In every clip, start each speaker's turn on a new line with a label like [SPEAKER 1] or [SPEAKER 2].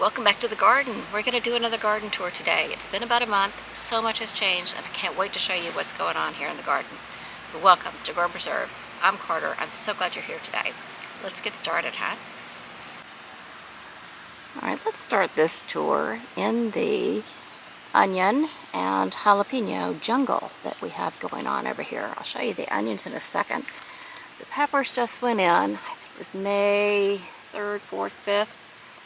[SPEAKER 1] Welcome back to the garden. We're going to do another garden tour today. It's been about a month. So much has changed, and I can't wait to show you what's going on here in the garden. But welcome to Grow Preserve. I'm Carter. I'm so glad you're here today. Let's get started, huh? All right, let's start this tour in the onion and jalapeno jungle that we have going on over here. I'll show you the onions in a second. The peppers just went in. I think it was May 3rd, 4th, 5th.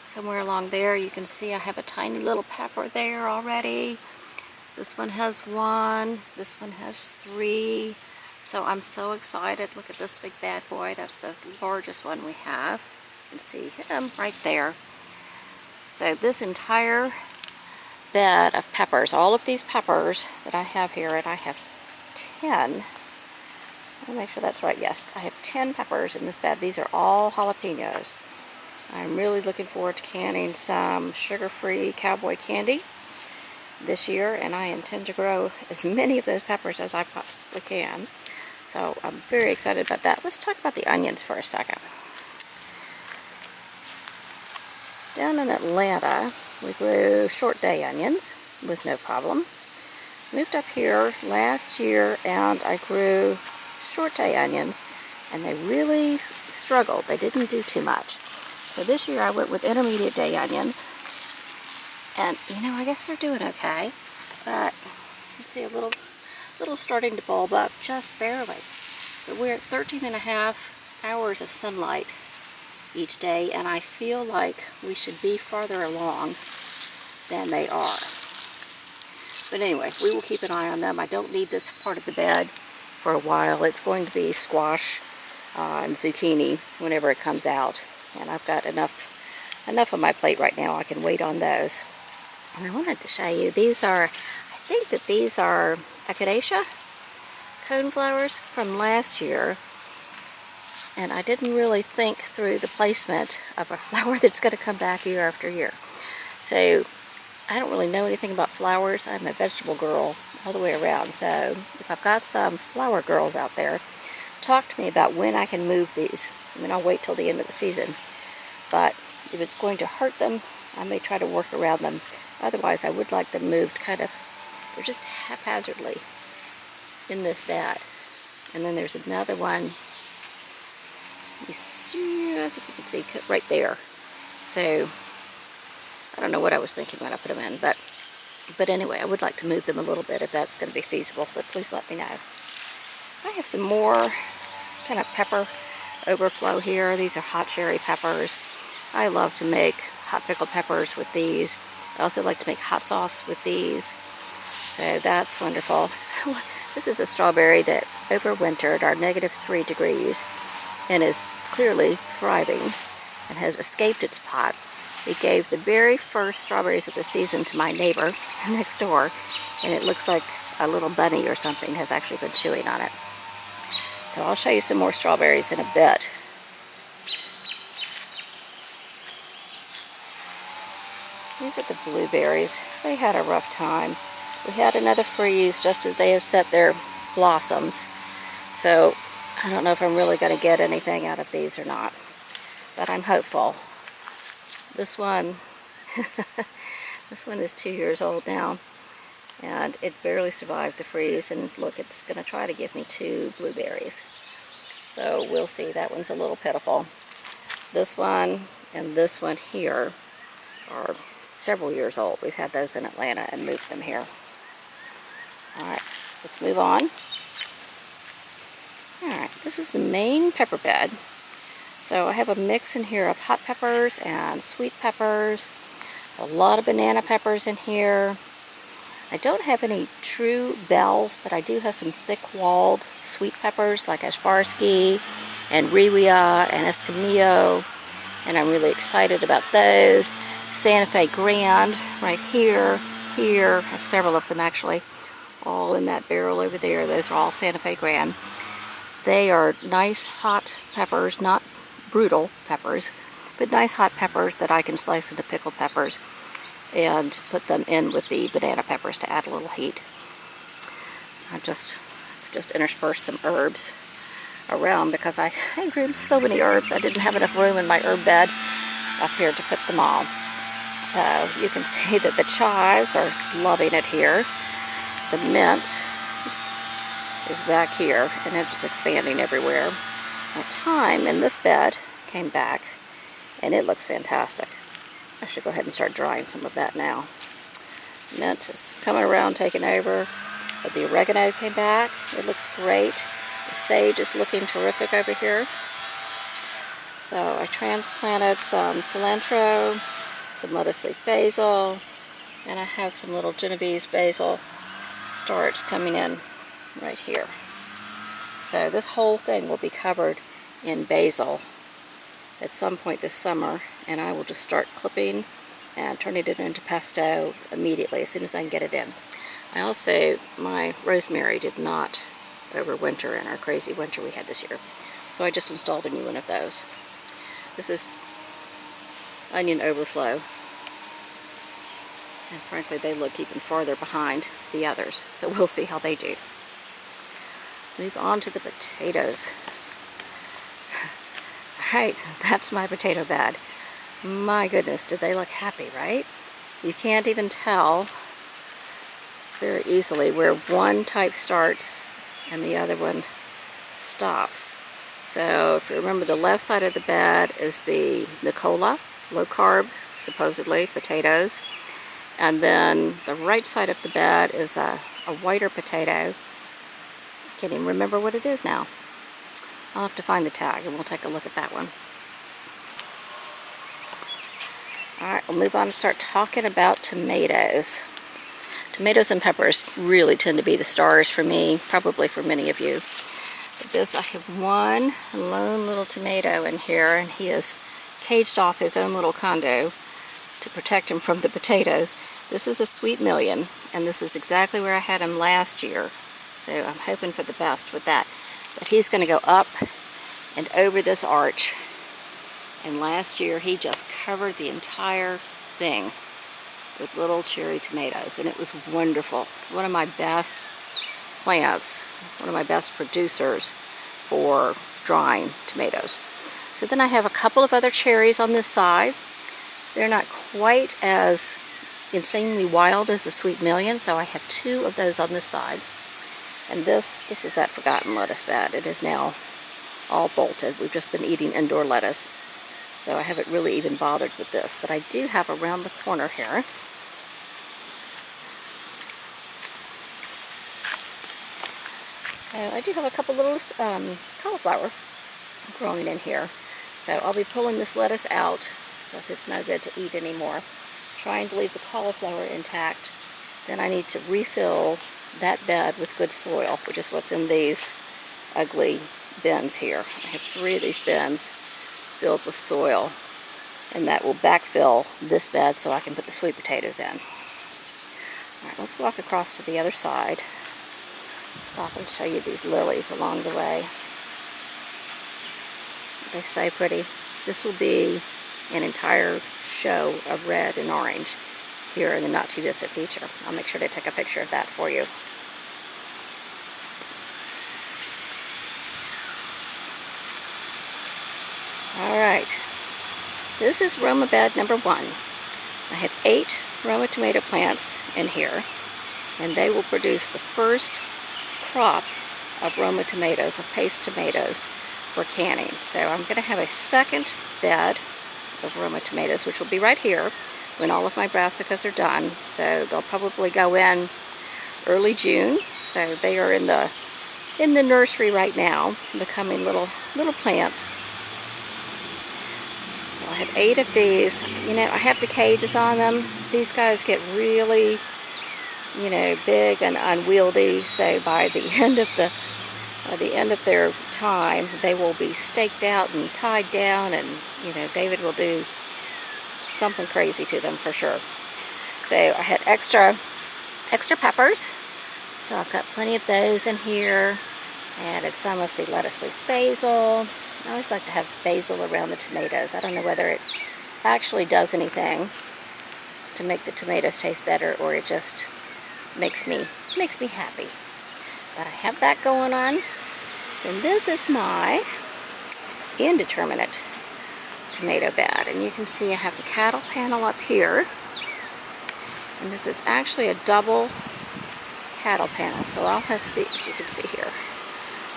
[SPEAKER 1] Somewhere along there. You can see I have a tiny little pepper there already. This one has 1. This one has 3. So I'm so excited. Look at this big bad boy. That's the largest one we have. You can see him right there. So this entire bed of peppers, all of these peppers that I have here, and I have 10. Let me make sure that's right. Yes, I have 10 peppers in this bed. These are all jalapenos. I'm really looking forward to canning some sugar-free cowboy candy this year, and I intend to grow as many of those peppers as I possibly can. So I'm very excited about that. Let's talk about the onions for a second. Down in Atlanta, we grew short day onions with no problem. Moved up here last year and I grew short day onions, and they really struggled. They didn't do too much. So this year I went with intermediate day onions, and I guess they're doing okay, but you can see a little starting to bulb up, just barely. But we're at 13.5 hours of sunlight each day, and I feel like we should be farther along than they are. But anyway, we will keep an eye on them. I don't need this part of the bed for a while. It's going to be squash and zucchini whenever it comes out. And I've got enough on my plate right now. I can wait on those. And I wanted to show you, I think that these are echinacea coneflowers from last year. And I didn't really think through the placement of a flower that's going to come back year after year. So I don't really know anything about flowers. I'm a vegetable girl all the way around. So if I've got some flower girls out there, talk to me about when I can move these. I mean, I'll wait till the end of the season, but if it's going to hurt them, I may try to work around them. Otherwise, I would like them moved they're just haphazardly in this bed. And then there's another one, you see, I think you can see right there. So, I don't know what I was thinking when I put them in, but anyway, I would like to move them a little bit if that's going to be feasible, so please let me know. I have some more kind of pepper overflow here. These are hot cherry peppers. I love to make hot pickled peppers with these. I also like to make hot sauce with these. So that's wonderful. So this is a strawberry that overwintered our -3 degrees and is clearly thriving and has escaped its pot. It gave the very first strawberries of the season to my neighbor next door, and it looks like a little bunny or something has actually been chewing on it. So I'll show you some more strawberries in a bit. These are the blueberries. They had a rough time. We had another freeze just as they had set their blossoms. So I don't know if I'm really going to get anything out of these or not. But I'm hopeful. This one, this one is 2 years old now. And it barely survived the freeze, and look, it's going to try to give me 2 blueberries. So we'll see. That one's a little pitiful. This one and this one here are several years old. We've had those in Atlanta and moved them here. Alright, let's move on. Alright, this is the main pepper bed. So I have a mix in here of hot peppers and sweet peppers. A lot of banana peppers in here. I don't have any true bells, but I do have some thick-walled sweet peppers like Ashvarsky and Riwia and Escamillo, and I'm really excited about those. Santa Fe Grand right here. I have several of them actually, all in that barrel over there. Those are all Santa Fe Grand. They are nice hot peppers, not brutal peppers, but nice hot peppers that I can slice into pickled peppers and put them in with the banana peppers to add a little heat. I've just interspersed some herbs around because I grew so many herbs. I didn't have enough room in my herb bed up here to put them all. So you can see that the chives are loving it here. The mint is back here, and it's expanding everywhere. Now thyme in this bed came back, and it looks fantastic. I should go ahead and start drying some of that now. Mint is coming around, taking over. But the oregano came back. It looks great. The sage is looking terrific over here. So I transplanted some cilantro, some lettuce leaf basil, and I have some little Genovese basil starts coming in right here. So this whole thing will be covered in basil at some point this summer, and I will just start clipping and turning it into pesto immediately as soon as I can get it in. I also, my rosemary did not overwinter in our crazy winter we had this year, so I just installed a new one of those. This is onion overflow, and frankly they look even farther behind the others, so we'll see how they do. Let's move on to the potatoes. Alright, that's my potato bed. My goodness, did they look happy, right? You can't even tell very easily where one type starts and the other one stops. So if you remember, the left side of the bed is the Nicola, low carb, supposedly, potatoes. And then the right side of the bed is a whiter potato. Can't even remember what it is now. I'll have to find the tag and we'll take a look at that one. Alright, we'll move on and start talking about tomatoes. Tomatoes and peppers really tend to be the stars for me, probably for many of you. But this, I have one lone little tomato in here, and he is caged off his own little condo to protect him from the potatoes. This is a Sweet Million, and this is exactly where I had him last year. So I'm hoping for the best with that. But he's going to go up and over this arch. And last year he just covered the entire thing with little cherry tomatoes, and it was wonderful. One of my best plants, one of my best producers for drying tomatoes. So then I have a couple of other cherries on this side. They're not quite as insanely wild as the Sweet Million, so I have two of those on this side. And this is that forgotten lettuce bed. It is now all bolted. We've just been eating indoor lettuce, so I haven't really even bothered with this. But I do have around the corner here I do have a couple little cauliflower growing in here. So I'll be pulling this lettuce out because it's no good to eat anymore. Trying to leave the cauliflower intact. Then I need to refill that bed with good soil, which is what's in these ugly bins here. I have 3 of these bins filled with soil, and that will backfill this bed so I can put the sweet potatoes in. Alright, let's walk across to the other side. Stop and show you these lilies along the way. They're so pretty. This will be an entire show of red and orange here in the not too distant future. I'll make sure to take a picture of that for you. Alright, this is Roma bed number 1. I have 8 Roma tomato plants in here, and they will produce the first crop of Roma tomatoes, of paste tomatoes, for canning. So I'm going to have a second bed of Roma tomatoes, which will be right here when all of my Brassicas are done. So they'll probably go in early June. So they are in the nursery right now, becoming little plants. So I have 8 of these. You know, I have the cages on them. These guys get really, you know, big and unwieldy. So by the end of their time, they will be staked out and tied down, and you know, David will do something crazy to them for sure. So I had extra peppers, so I've got plenty of those in here. Added some of the lettuce leaf basil. I always like to have basil around the tomatoes. I don't know whether it actually does anything to make the tomatoes taste better, or it just makes me happy. But I have that going on. And this is my indeterminate tomato bed. And you can see I have the cattle panel up here. And this is actually a double cattle panel. So I'll have seats, as you can see here.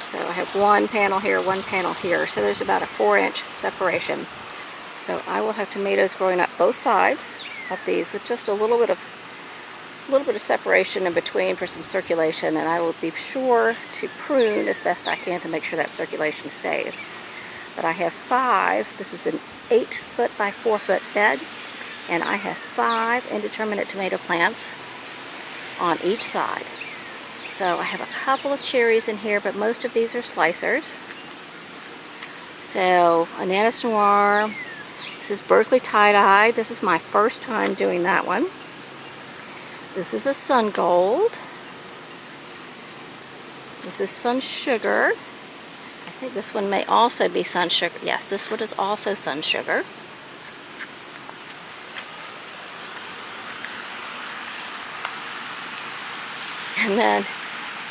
[SPEAKER 1] So I have one panel here, one panel here. So there's about a 4-inch separation. So I will have tomatoes growing up both sides of these with just a little bit of separation in between for some circulation, and I will be sure to prune as best I can to make sure that circulation stays. But I have 5, this is an 8-foot by 4-foot bed, and I have 5 indeterminate tomato plants on each side. So I have a couple of cherries in here, but most of these are slicers. So Ananas Noir, this is Berkeley Tie-Dye. This is my first time doing that one. This is a Sun Gold. This is Sun Sugar. I think this one may also be Sun Sugar. Yes, this one is also Sun Sugar. And then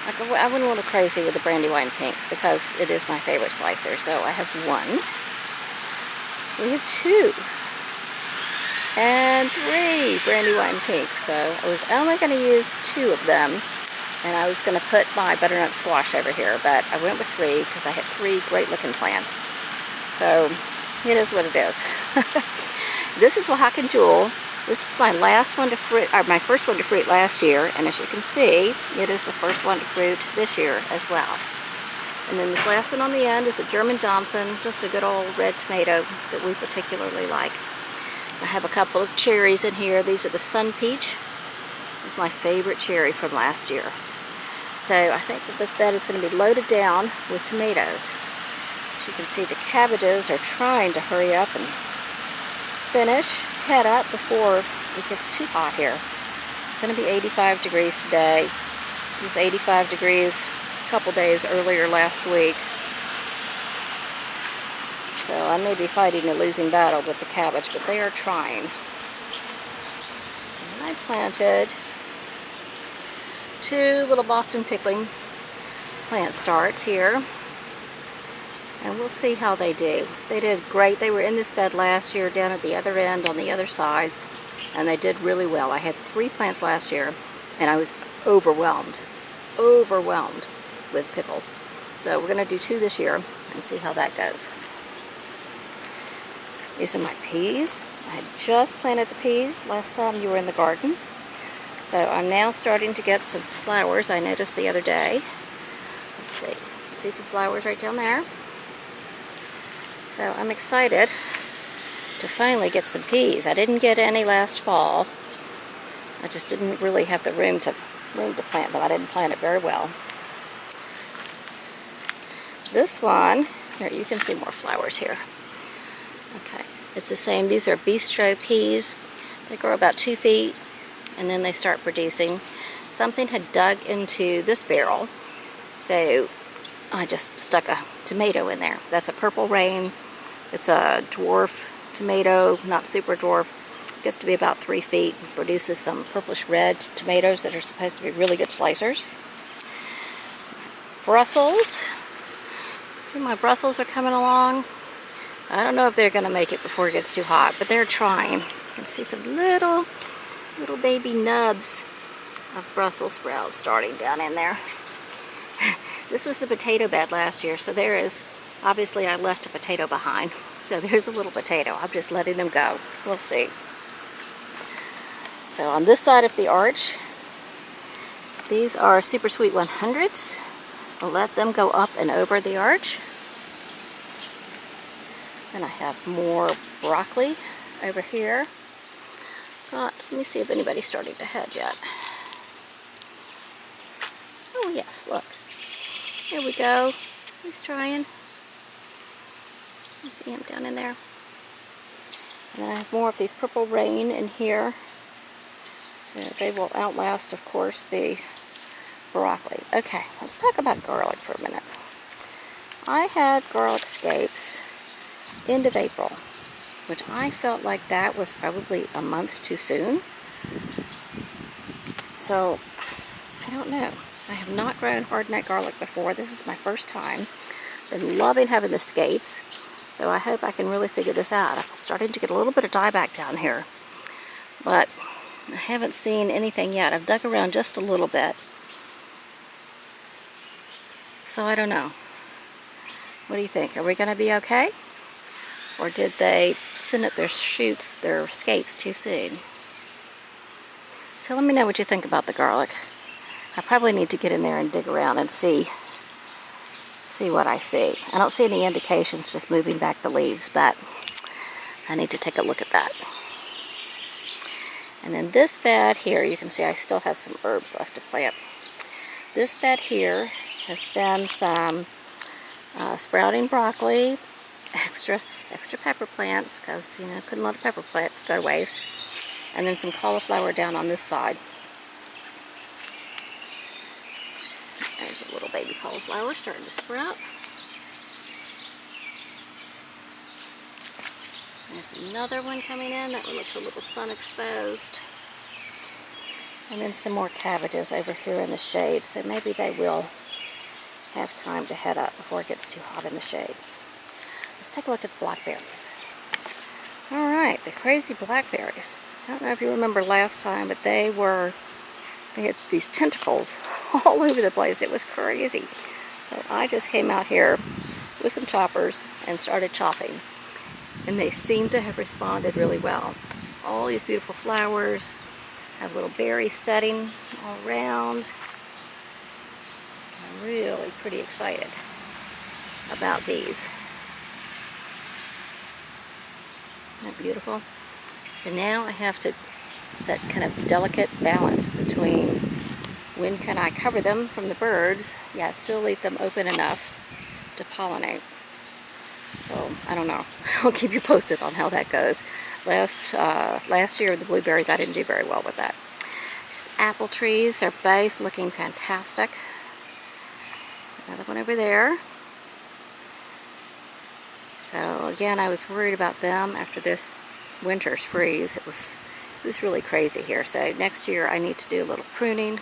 [SPEAKER 1] I went a little crazy with the Brandywine Pink because it is my favorite slicer. So I have 1. We have 2. And 3 Brandywine Pink. So I was only going to use 2 of them. And I was going to put my Butternut Squash over here. But I went with 3 because I had 3 great looking plants. So it is what it is. This is Oaxacan Jewel. This is my last one to fruit, or my first one to fruit last year, and as you can see, it is the first one to fruit this year as well. And then this last one on the end is a German Johnson, just a good old red tomato that we particularly like. I have a couple of cherries in here. These are the Sun Peach. It's my favorite cherry from last year. So I think that this bed is going to be loaded down with tomatoes. As you can see, the cabbages are trying to hurry up and head up before it gets too hot here. It's going to be 85 degrees today. It was 85 degrees a couple days earlier last week. So I may be fighting a losing battle with the cabbage, but they are trying. And I planted 2 little Boston pickling plant starts here. And we'll see how they do. They did great. They were in this bed last year down at the other end on the other side. And they did really well. I had 3 plants last year and I was overwhelmed with pickles. So we're going to do 2 this year and see how that goes. These are my peas. I had just planted the peas last time you were in the garden. So I'm now starting to get some flowers I noticed the other day. Let's see. See some flowers right down there? So I'm excited to finally get some peas. I didn't get any last fall. I just didn't really have the room to plant them. I didn't plant it very well. This one, here you can see more flowers here. Okay, it's the same. These are bistro peas. They grow about 2 feet and then they start producing. Something had dug into this barrel, so I just stuck a tomato in there. That's a Purple Rain. It's a dwarf tomato, not super dwarf. It gets to be about 3 feet. Produces some purplish red tomatoes that are supposed to be really good slicers. Brussels. See, my Brussels are coming along. I don't know if they're going to make it before it gets too hot, but they're trying. You can see some little baby nubs of Brussels sprouts starting down in there. This was the potato bed last year, so there is, obviously I left a potato behind. So there's a little potato. I'm just letting them go. We'll see. So on this side of the arch, these are Super Sweet 100s. I'll let them go up and over the arch. Then I have more broccoli over here. Let me see if anybody's starting to head yet. Oh yes, look. Here we go. He's trying. You see him down in there. And then I have more of these Purple Rain in here. So they will outlast, of course, the broccoli. Okay, let's talk about garlic for a minute. I had garlic scapes end of April, which I felt like that was probably a month too soon. So, I don't know. I have not grown hardneck garlic before. This is my first time. Been loving having the scapes. So I hope I can really figure this out. I'm starting to get a little bit of dieback down here, but I haven't seen anything yet. I've dug around just a little bit. So I don't know. What do you think? Are we going to be okay? Or did they send up their shoots, their escapes too soon? So let me know what you think about the garlic. I probably need to get in there and dig around and see what I see. I don't see any indications just moving back the leaves, but I need to take a look at that. And then this bed here, you can see I still have some herbs left to plant. This bed here has been some sprouting broccoli, extra pepper plants, because, you know, couldn't let a pepper plant go to waste. And then some cauliflower down on this side. There's a little baby cauliflower starting to sprout. There's another one coming in. That one looks a little sun exposed. And then some more cabbages over here in the shade, so maybe they will have time to head up before it gets too hot in the shade. Let's take a look at the blackberries. Alright, the crazy blackberries. I don't know if you remember last time, but they had these tentacles all over the place. It was crazy. So I just came out here with some choppers and started chopping. And they seem to have responded really well. All these beautiful flowers, have little berries setting all around. I'm really pretty excited about these. Isn't that beautiful? So now I have to set kind of delicate balance between when can I cover them from the birds, yet still leave them open enough to pollinate. So I don't know. I'll keep you posted on how that goes. Last year with the blueberries, I didn't do very well with that. Just apple trees, they're both looking fantastic. Another one over there. So again, I was worried about them after this winter's freeze. It was really crazy here. So next year I need to do a little pruning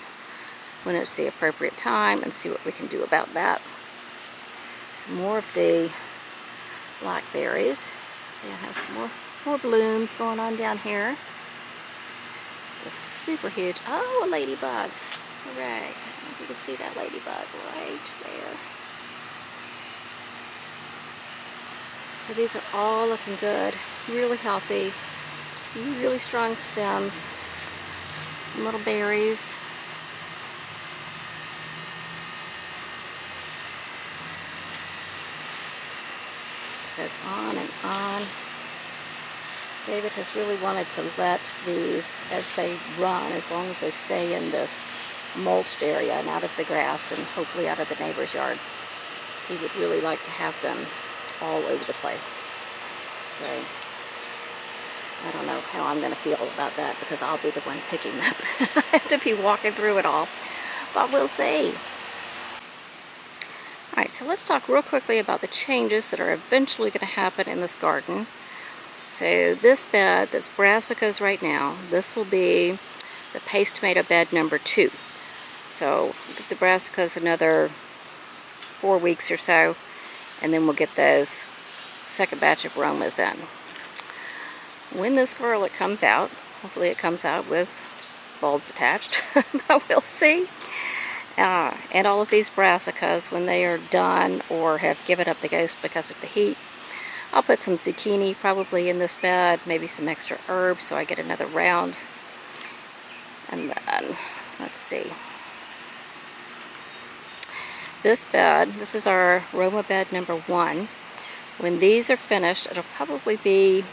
[SPEAKER 1] when it's the appropriate time and see what we can do about that. Some more of the blackberries. See, I have some more blooms going on down here. This super huge, oh, a ladybug. Hooray. I don't know if you can see that ladybug right there. So these are all looking good, really healthy, really strong stems. Some little berries. Goes on and on. David has really wanted to let these, as they run, as long as they stay in this mulched area and out of the grass and hopefully out of the neighbor's yard, he would really like to have them all over the place. So I don't know how I'm going to feel about that, because I'll be the one picking them. I have to be walking through it all, but we'll see. Alright, so let's talk real quickly about the changes that are eventually going to happen in this garden. So this bed, that's Brassicas right now, this will be the paste tomato bed number 2. So give the Brassicas another 4 weeks or so, and then we'll get those second batch of Romas in. When this garlic comes out, hopefully it comes out with bulbs attached, but we'll see. And all of these Brassicas, when they are done or have given up the ghost because of the heat, I'll put some zucchini probably in this bed, maybe some extra herbs so I get another round. And then, let's see. This bed, this is our Roma bed number 1. When these are finished, it'll probably be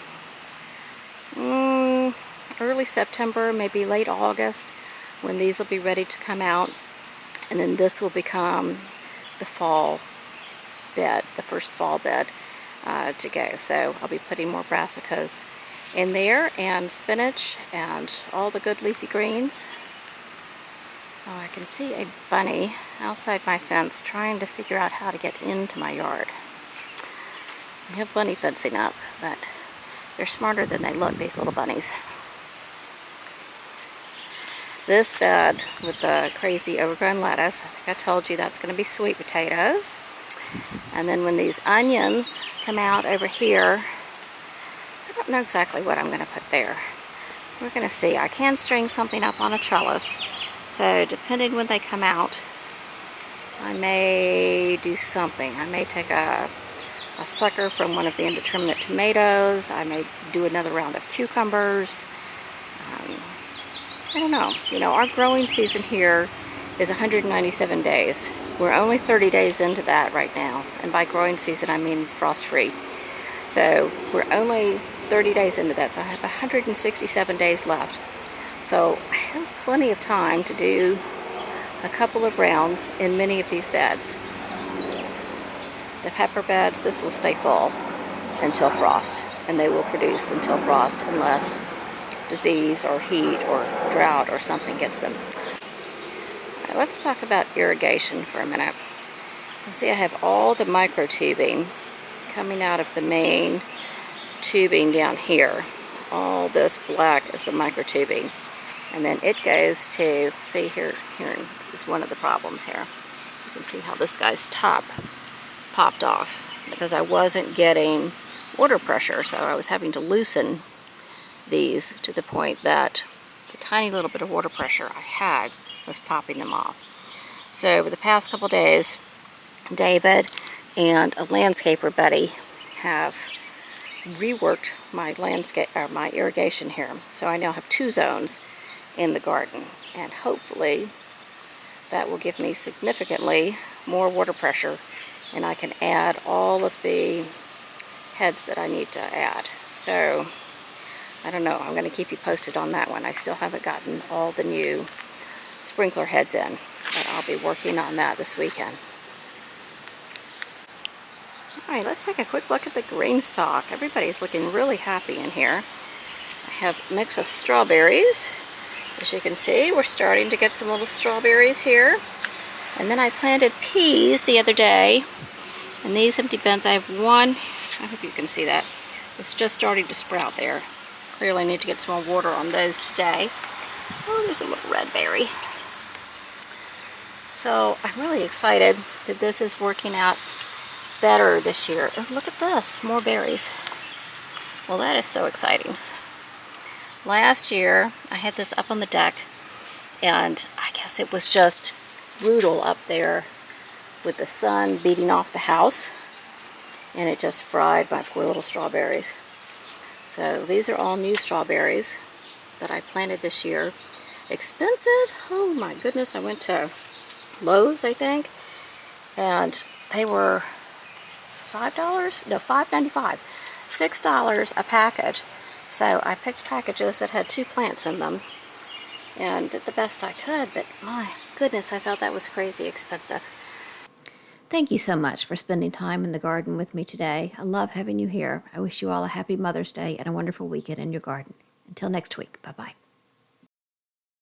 [SPEAKER 1] early September, maybe late August, when these will be ready to come out. And then this will become the fall bed, the first fall bed to go. So I'll be putting more Brassicas in there, and spinach, and all the good leafy greens. Oh, I can see a bunny outside my fence trying to figure out how to get into my yard. We have bunny fencing up, but they're smarter than they look, these little bunnies. This bed with the crazy overgrown lettuce, I think I told you that's going to be sweet potatoes. And then when these onions come out over here, I don't know exactly what I'm going to put there. We're going to see. I can string something up on a trellis, so depending when they come out, I may do something. I may take a sucker from one of the indeterminate tomatoes. I may do another round of cucumbers. I don't know. You know, our growing season here is 197 days. We're only 30 days into that right now. And by growing season, I mean frost-free. So we're only 30 days into that. So I have 167 days left. So I have plenty of time to do a couple of rounds in many of these beds. The pepper beds, this will stay full until frost. And they will produce until frost unless disease or heat or drought or something gets them. All right, let's talk about irrigation for a minute. You see I have all the micro tubing coming out of the main tubing down here. All this black is the micro tubing. And then it goes to, see here is one of the problems here. You can see how this guy's top popped off because I wasn't getting water pressure, so I was having to loosen these to the point that the tiny little bit of water pressure I had was popping them off. So over the past couple days, David and a landscaper buddy have reworked my irrigation here. So I now have 2 zones in the garden, and hopefully that will give me significantly more water pressure, and I can add all of the heads that I need to add. So I don't know, I'm going to keep you posted on that one. I still haven't gotten all the new sprinkler heads in, but I'll be working on that this weekend. Alright, let's take a quick look at the green stalk. Everybody's looking really happy in here. I have a mix of strawberries. As you can see, we're starting to get some little strawberries here. And then I planted peas the other day. In these empty bins, I have one, I hope you can see that. It's just starting to sprout there. Clearly need to get some more water on those today. Oh, there's a little red berry. So I'm really excited that this is working out better this year. Oh, look at this, more berries. Well, that is so exciting. Last year, I had this up on the deck, and I guess it was just brutal up there with the sun beating off the house, and it just fried my poor little strawberries. So these are all new strawberries that I planted this year. Expensive? Oh my goodness, I went to Lowe's, I think, and they were $5? No, $5.95. $6 a package. So I picked packages that had 2 plants in them and did the best I could, but my goodness, I thought that was crazy expensive. Thank you so much for spending time in the garden with me today. I love having you here. I wish you all a happy Mother's Day and a wonderful weekend in your garden. Until next week, bye-bye.